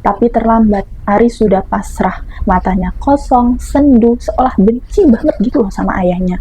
Tapi terlambat, Ari sudah pasrah, matanya kosong, sendu, seolah benci banget gitu loh sama ayahnya.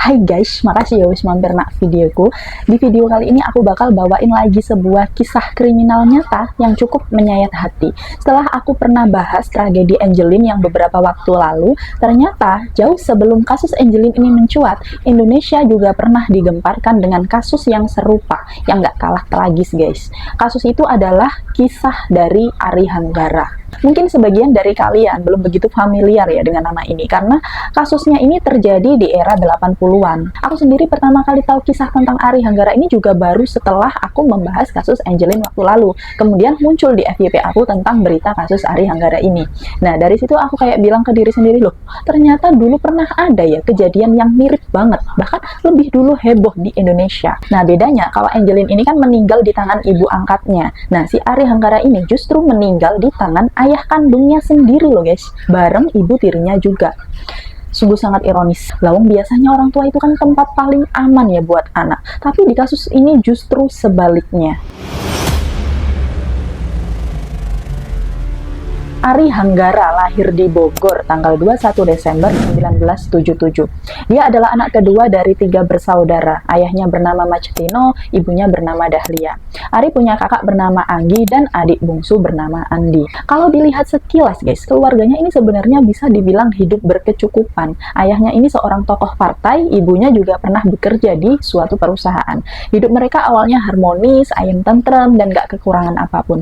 Hai guys, makasih ya wis mampir nak videoku. Di video kali ini aku bakal bawain lagi sebuah kisah kriminal nyata yang cukup menyayat hati. Setelah aku pernah bahas tragedi Angelin yang beberapa waktu lalu, ternyata jauh sebelum kasus Angelin ini mencuat, Indonesia juga pernah digemparkan dengan kasus yang serupa, yang gak kalah tragis guys. Kasus itu adalah kisah dari Ari Hanggara. Mungkin sebagian dari kalian belum begitu familiar ya dengan nama ini, karena kasusnya ini terjadi di era 80-an. Aku sendiri pertama kali tahu kisah tentang Ari Hanggara ini juga baru setelah aku membahas kasus Angelin waktu lalu. Kemudian muncul di FYP aku tentang berita kasus Ari Hanggara ini. Nah, dari situ aku kayak bilang ke diri sendiri, loh, ternyata dulu pernah ada ya kejadian yang mirip banget, bahkan lebih dulu heboh di Indonesia. Nah, bedanya kalau Angelin ini kan meninggal di tangan ibu angkatnya. Nah, si Ari Hanggara ini justru meninggal di tangan ayah kandungnya sendiri loh guys, bareng ibu tirinya juga. Sungguh sangat ironis. Lawang biasanya orang tua itu kan tempat paling aman ya buat anak, tapi di kasus ini justru sebaliknya. Ari Hanggara lahir di Bogor tanggal 21 Desember 1977. Dia adalah anak kedua dari 3 bersaudara. Ayahnya bernama Macetino, ibunya bernama Dahlia. Ari punya kakak bernama Anggi dan adik bungsu bernama Andi. Kalau dilihat sekilas guys, keluarganya ini sebenarnya bisa dibilang hidup berkecukupan. Ayahnya ini seorang tokoh partai, ibunya juga pernah bekerja di suatu perusahaan. Hidup mereka awalnya harmonis, ayem tentrem, dan gak kekurangan apapun.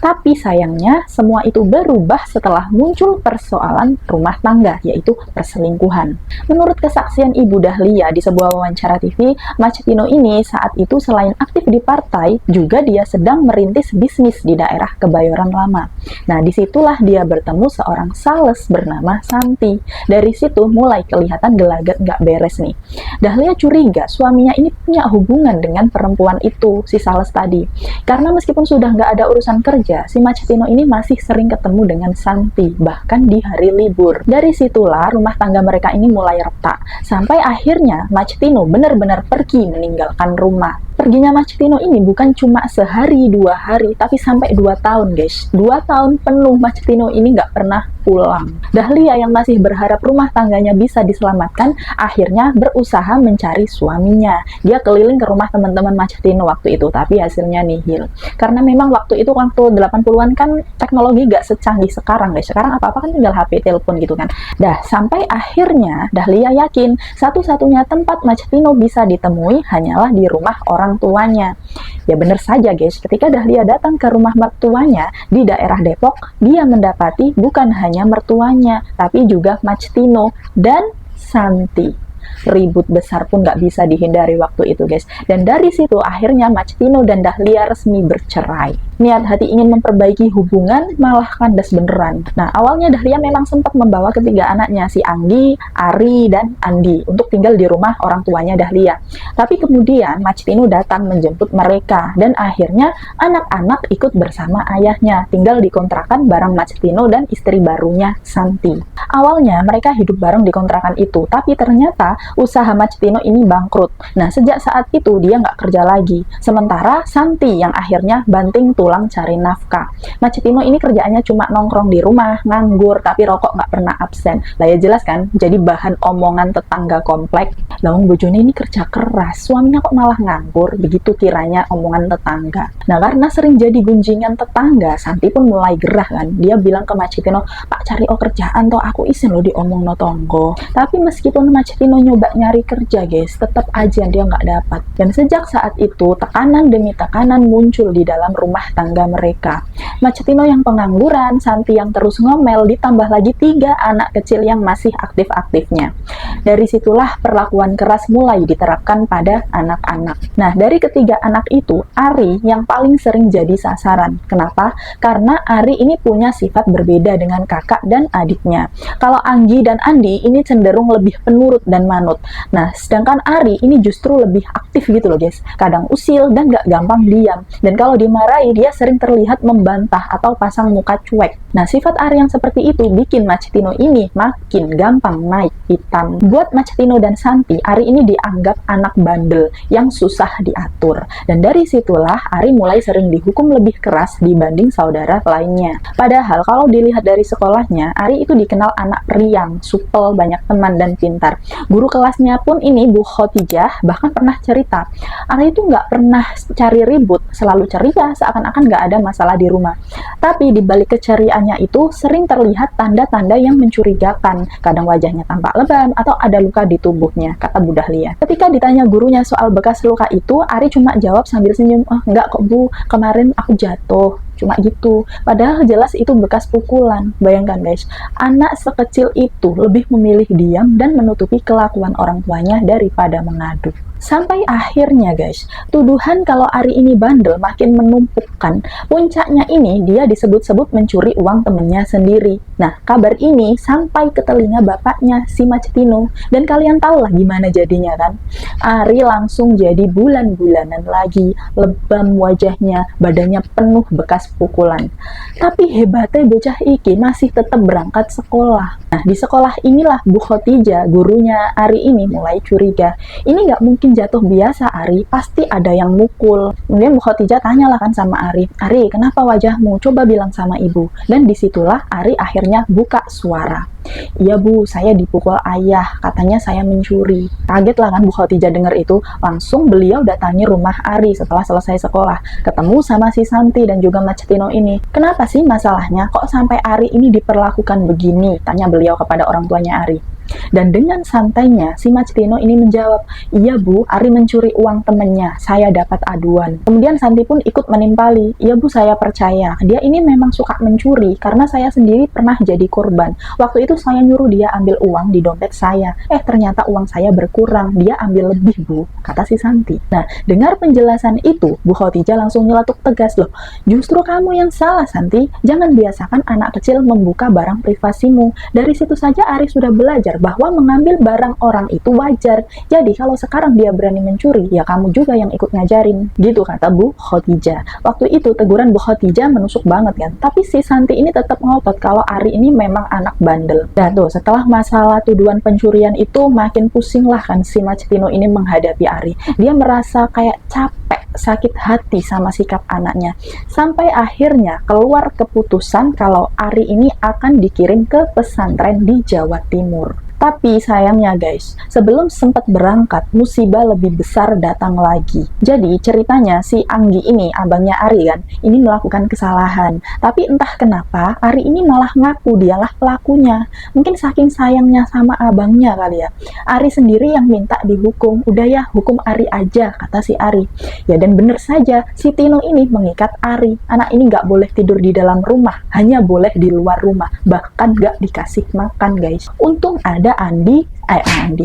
Tapi sayangnya, semua itu berubah setelah muncul persoalan rumah tangga, yaitu perselingkuhan. Menurut kesaksian Ibu Dahlia di sebuah wawancara TV, Macetino ini saat itu selain aktif di partai, juga dia sedang merintis bisnis di daerah Kebayoran Lama. Nah, disitulah dia bertemu seorang sales bernama Santi. Dari situ mulai kelihatan gelagat gak beres nih. Dahlia curiga suaminya ini punya hubungan dengan perempuan itu, si sales tadi. Karena meskipun sudah gak ada urusan kerja, si Macetino ini masih sering ketemu dengan Santi, bahkan di hari libur. Dari situlah rumah tangga mereka ini mulai retak, sampai akhirnya Macetino benar-benar pergi meninggalkan rumah. Perginya Macetino ini bukan cuma sehari, 2 hari, tapi sampai 2 tahun guys. 2 tahun penuh Macetino ini nggak pernah pulang. Dahlia yang masih berharap rumah tangganya bisa diselamatkan, akhirnya berusaha mencari suaminya. Dia keliling ke rumah teman-teman Macetino waktu itu, tapi hasilnya nihil. Karena memang waktu itu, waktu 80-an kan teknologi nggak secanggih sekarang guys. Sekarang apa-apa kan tinggal HP, telepon gitu kan. Dah, sampai akhirnya Dahlia yakin satu-satunya tempat Macetino bisa ditemui hanyalah di rumah orang tuanya. Ya bener saja guys, ketika Dahlia datang ke rumah mertuanya di daerah Depok, dia mendapati bukan hanya mertuanya, tapi juga Macetino dan Santi. Ribut besar pun nggak bisa dihindari waktu itu guys. Dan dari situ akhirnya Macetino dan Dahlia resmi bercerai. Niat hati ingin memperbaiki hubungan malah kandas beneran. Nah, awalnya Dahlia memang sempat membawa ketiga anaknya, si Anggi, Ari, dan Andi, untuk tinggal di rumah orang tuanya Dahlia. Tapi kemudian Macetino datang menjemput mereka, dan akhirnya anak-anak ikut bersama ayahnya, tinggal di kontrakan bareng Macetino dan istri barunya Santi. Awalnya mereka hidup bareng di kontrakan itu, tapi ternyata usaha Macetino ini bangkrut. Nah, sejak saat itu dia nggak kerja lagi. Sementara Santi yang akhirnya banting tulang cari nafkah. Macetino ini kerjaannya cuma nongkrong di rumah, nganggur, tapi rokok nggak pernah absen. Lah ya jelas kan, jadi bahan omongan tetangga komplek. Lawang bojone ini kerja keras, suaminya kok malah nganggur, begitu kiranya omongan tetangga. Nah, karena sering jadi gunjingan tetangga, Santi pun mulai gerah kan. Dia bilang ke Macetino, "Pak, cari kerjaan toh, aku isin loh diomong no tonggo." Tapi meskipun Macetino nyoba nyari kerja guys, tetap aja dia nggak dapat. Dan sejak saat itu, tekanan demi tekanan muncul di dalam rumah tangga mereka. Macetino yang pengangguran, Santi yang terus ngomel, ditambah lagi 3 anak kecil yang masih aktif-aktifnya. Dari situlah perlakuan keras mulai diterapkan pada anak-anak. Nah, dari ketiga anak itu, Ari yang paling sering jadi sasaran. Kenapa? Karena Ari ini punya sifat berbeda dengan kakak dan adiknya. Kalau Anggi dan Andi ini cenderung lebih penurut dan manut. Nah, sedangkan Ari ini justru lebih aktif gitu loh guys. Kadang usil dan gak gampang diam. Dan kalau dimarahi, dia dia sering terlihat membantah atau pasang muka cuek. Nah, sifat Ari yang seperti itu bikin Macetino ini makin gampang naik pitam. Buat Macetino dan Santi, Ari ini dianggap anak bandel yang susah diatur. Dan dari situlah Ari mulai sering dihukum lebih keras dibanding saudara lainnya. Padahal kalau dilihat dari sekolahnya, Ari itu dikenal anak periang, supel, banyak teman, dan pintar. Guru kelasnya pun ini, Bu Khotijah, bahkan pernah cerita, Ari itu nggak pernah cari ribut, selalu ceria, seakan-akan nggak ada masalah di rumah. Tapi di balik keceriaannya itu sering terlihat tanda-tanda yang mencurigakan. Kadang wajahnya tampak lebam atau ada luka di tubuhnya, kata Bu Dahlia. Ketika ditanya gurunya soal bekas luka itu, Ari cuma jawab sambil senyum, "Oh, enggak kok Bu, kemarin aku jatuh." Cuma gitu. Padahal jelas itu bekas pukulan. Bayangkan guys, anak sekecil itu lebih memilih diam dan menutupi kelakuan orang tuanya daripada mengadu. Sampai akhirnya guys, tuduhan kalau Ari ini bandel makin menumpukkan. Puncaknya ini dia disebut-sebut mencuri uang temennya sendiri. Nah, kabar ini sampai ke telinga bapaknya si Macetino. Dan kalian tahu lah gimana jadinya kan? Ari langsung jadi bulan-bulanan lagi, lebam wajahnya, badannya penuh bekas pukulan. Tapi hebatnya bocah iki masih tetap berangkat sekolah. Nah, di sekolah inilah Bu Khotijah, gurunya Ari ini mulai curiga. Ini nggak mungkin jatuh biasa Ari, pasti ada yang mukul. Kemudian Bu Khotijah tanyalah kan sama Ari, "Ari, kenapa wajahmu? Coba bilang sama ibu." Dan disitulah Ari akhirnya buka suara. "Iya Bu, saya dipukul ayah, katanya saya mencuri." Kaget lah kan Bu Khotijah dengar itu, langsung beliau datangi rumah Ari setelah selesai sekolah, ketemu sama si Santi dan juga Macetino ini. "Kenapa sih masalahnya? Kok sampai Ari ini diperlakukan begini?" tanya beliau kepada orang tuanya Ari. Dan dengan santainya, si Macetino ini menjawab, "Iya Bu, Ari mencuri uang temennya, saya dapat aduan." Kemudian Santi pun ikut menimpali, "Iya Bu, saya percaya, dia ini memang suka mencuri, karena saya sendiri pernah jadi korban. Waktu itu saya nyuruh dia ambil uang di dompet saya, ternyata uang saya berkurang, dia ambil lebih Bu," kata si Santi. Nah, dengar penjelasan itu, Bu Khotijah langsung nyeletuk tegas, "Loh, justru kamu yang salah Santi, jangan biasakan anak kecil membuka barang privasimu. Dari situ saja Ari sudah belajar bahwa mengambil barang orang itu wajar. Jadi kalau sekarang dia berani mencuri, ya kamu juga yang ikut ngajarin." Gitu kata Bu Khotijah. Waktu itu teguran Bu Khotijah menusuk banget kan. Tapi si Santi ini tetap ngotot kalau Ari ini memang anak bandel. Dan tuh setelah masalah tuduhan pencurian itu makin pusing lah kan si Macetino ini menghadapi Ari. Dia merasa kayak capek, sakit hati sama sikap anaknya. Sampai akhirnya keluar keputusan kalau Ari ini akan dikirim ke pesantren di Jawa Timur. Tapi sayangnya guys, sebelum sempat berangkat, musibah lebih besar datang lagi. Jadi ceritanya si Anggi ini, abangnya Ari kan, ini melakukan kesalahan. Tapi entah kenapa, Ari ini malah ngaku dialah pelakunya. Mungkin saking sayangnya sama abangnya kali ya. Ari sendiri yang minta dihukum. "Udah ya, hukum Ari aja," kata si Ari. Ya dan bener saja, si Tino ini mengikat Ari. Anak ini nggak boleh tidur di dalam rumah, hanya boleh di luar rumah. Bahkan nggak dikasih makan guys. Untung ada Andi,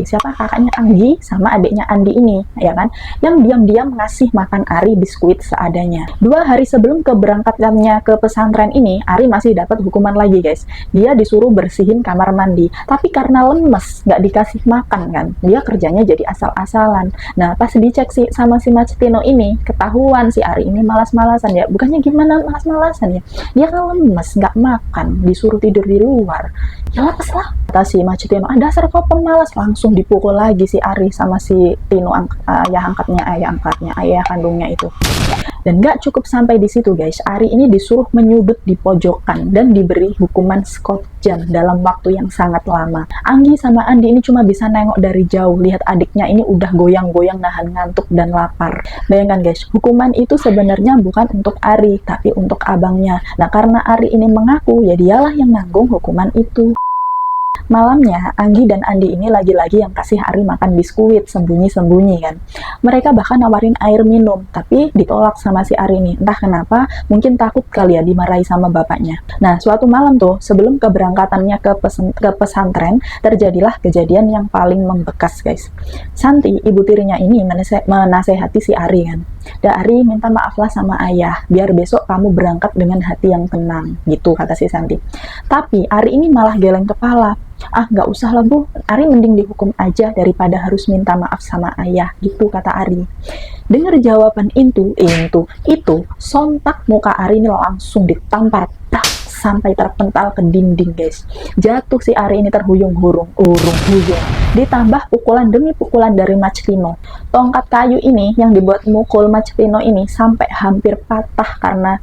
siapa kakaknya Anggi sama adiknya Andi ini, ya kan, yang diam-diam ngasih makan Ari biskuit seadanya. 2 hari sebelum keberangkatannya ke pesantren ini, Ari masih dapat hukuman lagi guys. Dia disuruh bersihin kamar mandi, tapi karena lemes, nggak dikasih makan kan, dia kerjanya jadi asal-asalan. Nah, pas dicek sama si Macetino ini, ketahuan si Ari ini malas-malasan ya. Bukannya gimana malas-malasan ya, dia kan lemes, nggak makan, disuruh tidur di luar. Ya lapes lah, kata si Macetino. "Dasar kau pemalas." Langsung dipukul lagi si Ari sama si Tino, ayah kandungnya itu. Dan nggak cukup sampai di situ guys, Ari ini disuruh menyudut di pojokan dan diberi hukuman skot jam dalam waktu yang sangat lama. Anggi sama Andi ini cuma bisa nengok dari jauh, lihat adiknya ini udah goyang-goyang nahan ngantuk dan lapar. Bayangkan guys, hukuman itu sebenarnya bukan untuk Ari, tapi untuk abangnya. Nah, karena Ari ini mengaku, ya dialah yang nanggung hukuman itu. Malamnya, Anggi dan Andi ini lagi-lagi yang kasih Ari makan biskuit, sembunyi-sembunyi kan. Mereka bahkan nawarin air minum, tapi ditolak sama si Ari ini. Entah kenapa, mungkin takut kali ya dimarahi sama bapaknya. Nah, suatu malam tuh, sebelum keberangkatannya ke pesantren, terjadilah kejadian yang paling membekas guys. Santi, ibu tirinya ini menasehati si Ari kan. Ari minta maaflah sama ayah, biar besok kamu berangkat dengan hati yang tenang, gitu kata si Santi. Tapi Ari ini malah geleng kepala. Ah, nggak usah lah Bu, Ari mending dihukum aja daripada harus minta maaf sama ayah, gitu kata Ari. Dengar jawaban itu, sontak muka Ari ini langsung ditampar, tak, sampai terpental ke dinding guys. Jatuh si Ari ini terhuyung-huyung, ditambah pukulan demi pukulan dari Mactino. Tongkat kayu ini yang dibuat mukul Mactino ini sampai hampir patah karena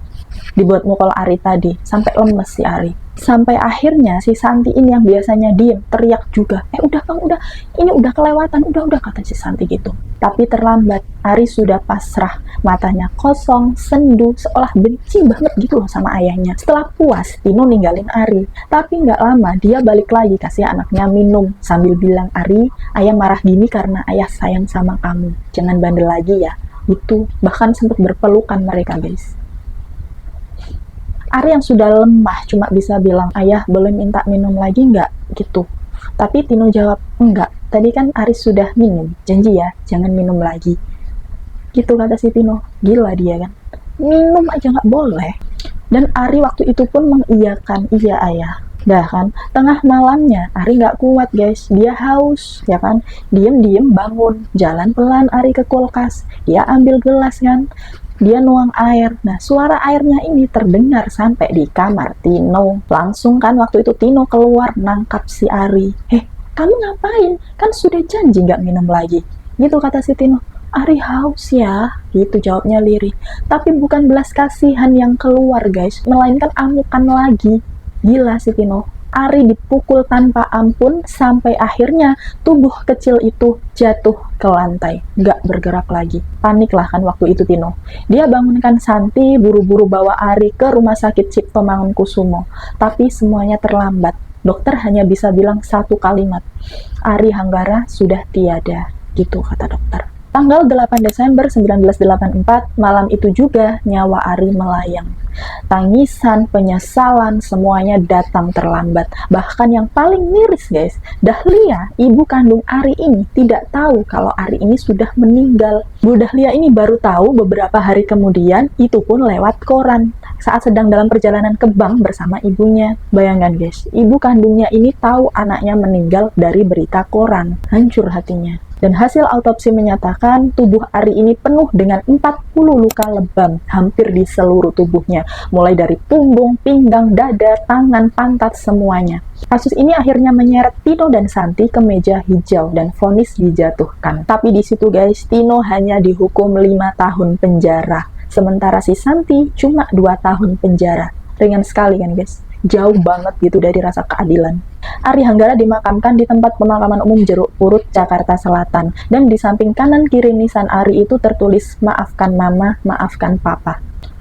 dibuat mukul Ari tadi, sampai lemes si Ari. Sampai akhirnya si Santi ini yang biasanya diem, teriak juga, udah Kang, udah, ini udah kelewatan, udah kata si Santi gitu. Tapi terlambat, Ari sudah pasrah, matanya kosong, sendu, seolah benci banget gitu loh sama ayahnya. Setelah puas, Tino ninggalin Ari. Tapi nggak lama, dia balik lagi kasih anaknya minum, sambil bilang, Ari, ayah marah gini karena ayah sayang sama kamu. Jangan bandel lagi ya. Itu, bahkan sempat berpelukan mereka guys. Ari yang sudah lemah cuma bisa bilang, ayah boleh minta minum lagi nggak? Gitu. Tapi Tino jawab, enggak, tadi kan Ari sudah minum, janji ya, jangan minum lagi. Gitu kata si Tino, gila dia kan. Minum aja nggak boleh. Dan Ari waktu itu pun mengiyakan, iya ayah. Dah kan, tengah malamnya Ari nggak kuat guys, dia haus, ya kan. Diem-diem bangun, jalan pelan Ari ke kulkas, dia ambil gelas kan. Dia nuang air. Nah, suara airnya ini terdengar sampai di kamar Tino. Langsung kan waktu itu Tino keluar nangkap si Ari. Kamu ngapain? Kan sudah janji nggak minum lagi. Gitu kata si Tino. Ari haus ya. Gitu jawabnya lirih. Tapi bukan belas kasihan yang keluar guys, melainkan amukan lagi. Gila si Tino. Ari dipukul tanpa ampun sampai akhirnya tubuh kecil itu jatuh ke lantai, nggak bergerak lagi. Paniklah kan waktu itu Tino. Dia bangunkan Santi, buru-buru bawa Ari ke rumah sakit Cipto Mangunkusumo. Tapi semuanya terlambat. Dokter hanya bisa bilang satu kalimat, Ari Hanggara sudah tiada, gitu kata dokter. Tanggal 8 Desember 1984, malam itu juga nyawa Ari melayang. Tangisan, penyesalan, semuanya datang terlambat. Bahkan yang paling miris guys, Dahlia, ibu kandung Ari ini tidak tahu kalau Ari ini sudah meninggal. Bu Dahlia ini baru tahu beberapa hari kemudian, itu pun lewat koran. Saat sedang dalam perjalanan ke bank bersama ibunya. Bayangkan guys, ibu kandungnya ini tahu anaknya meninggal dari berita koran. Hancur hatinya. Dan hasil autopsi menyatakan tubuh Ari ini penuh dengan 40 luka lebam hampir di seluruh tubuhnya, mulai dari punggung, pinggang, dada, tangan, pantat, semuanya. Kasus ini akhirnya menyeret Tino dan Santi ke meja hijau dan vonis dijatuhkan. Tapi di situ guys, Tino hanya dihukum 5 tahun penjara, sementara si Santi cuma 2 tahun penjara. Ringan sekali kan guys? Jauh banget gitu dari rasa keadilan. Ari Hanggara dimakamkan di tempat pemakaman umum Jeruk Purut, Jakarta Selatan. Dan di samping kanan kiri nisan Ari itu tertulis, maafkan mama, maafkan papa.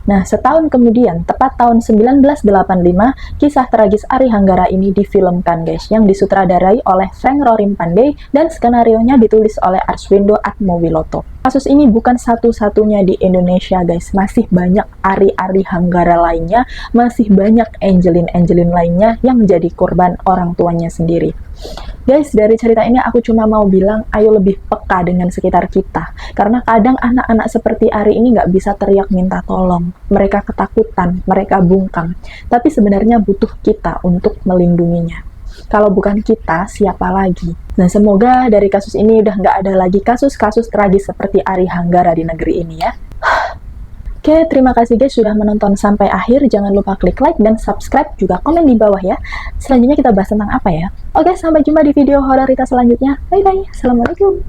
Nah, setahun kemudian, tepat tahun 1985, kisah tragis Ari Hanggara ini difilmkan guys, yang disutradarai oleh Frank Rorim Pandey dan skenarionya ditulis oleh Arswindo Atmowiloto. Kasus ini bukan satu-satunya di Indonesia guys, masih banyak Ari-Ari Hanggara lainnya, masih banyak Angelin-Angelin lainnya yang jadi korban orang tuanya sendiri. Guys, dari cerita ini aku cuma mau bilang, ayo lebih peka dengan sekitar kita. Karena kadang anak-anak seperti Ari ini nggak bisa teriak minta tolong. Mereka ketakutan, mereka bungkam. Tapi sebenarnya butuh kita untuk melindunginya. Kalau bukan kita, siapa lagi? Nah, semoga dari kasus ini udah nggak ada lagi kasus-kasus tragis seperti Ari Hanggara di negeri ini ya. Oke, terima kasih guys sudah menonton sampai akhir. Jangan lupa klik like dan subscribe, juga komen di bawah ya. Selanjutnya kita bahas tentang apa ya? Oke, sampai jumpa di video horor kita selanjutnya. Bye-bye. Assalamualaikum.